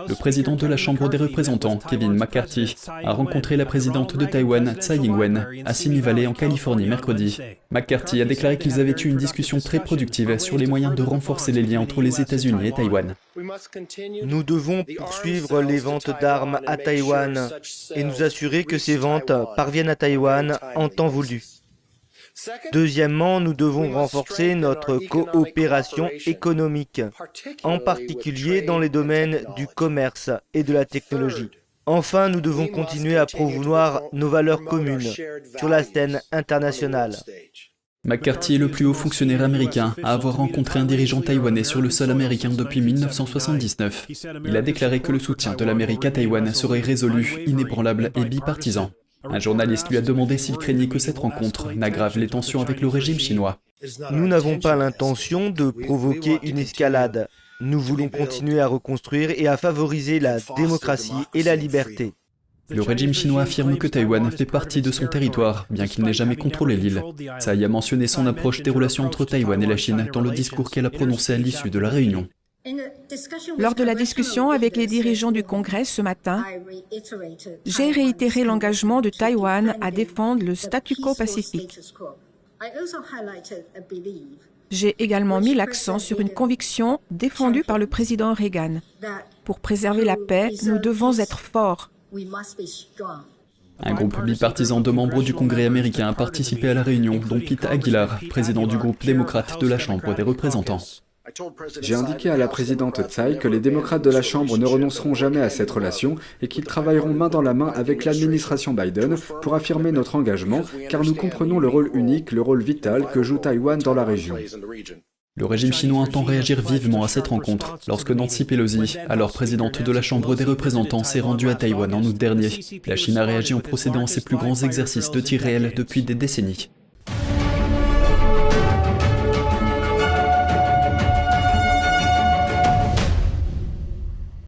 Le président de la Chambre des représentants, Kevin McCarthy, a rencontré la présidente de Taïwan, Tsai Ing-wen, à Simi Valley en Californie mercredi. McCarthy a déclaré qu'ils avaient eu une discussion très productive sur les moyens de renforcer les liens entre les États-Unis et Taïwan. Nous devons poursuivre les ventes d'armes à Taïwan et nous assurer que ces ventes parviennent à Taïwan en temps voulu. Deuxièmement, nous devons renforcer notre coopération économique, en particulier dans les domaines du commerce et de la technologie. Enfin, nous devons continuer à promouvoir nos valeurs communes sur la scène internationale. McCarthy est le plus haut fonctionnaire américain à avoir rencontré un dirigeant taïwanais sur le sol américain depuis 1979. Il a déclaré que le soutien de l'Amérique à Taïwan serait résolu, inébranlable et bipartisan. Un journaliste lui a demandé s'il craignait que cette rencontre n'aggrave les tensions avec le régime chinois. Nous n'avons pas l'intention de provoquer une escalade. Nous voulons continuer à reconstruire et à favoriser la démocratie et la liberté. Le régime chinois affirme que Taïwan fait partie de son territoire, bien qu'il n'ait jamais contrôlé l'île. Tsai a mentionné son approche des relations entre Taïwan et la Chine dans le discours qu'elle a prononcé à l'issue de la réunion. Lors de la discussion avec les dirigeants du Congrès ce matin, j'ai réitéré l'engagement de Taïwan à défendre le statu quo pacifique. J'ai également mis l'accent sur une conviction défendue par le président Reagan. Pour préserver la paix, nous devons être forts. Un groupe bipartisan de membres du Congrès américain a participé à la réunion, dont Pete Aguilar, président du groupe démocrate de la Chambre des représentants. J'ai indiqué à la présidente Tsai que les démocrates de la Chambre ne renonceront jamais à cette relation et qu'ils travailleront main dans la main avec l'administration Biden pour affirmer notre engagement, car nous comprenons le rôle unique, le rôle vital que joue Taïwan dans la région. Le régime chinois entend réagir vivement à cette rencontre, lorsque Nancy Pelosi, alors présidente de la Chambre des représentants, s'est rendue à Taïwan en août dernier. La Chine a réagi en procédant à ses plus grands exercices de tir réel depuis des décennies.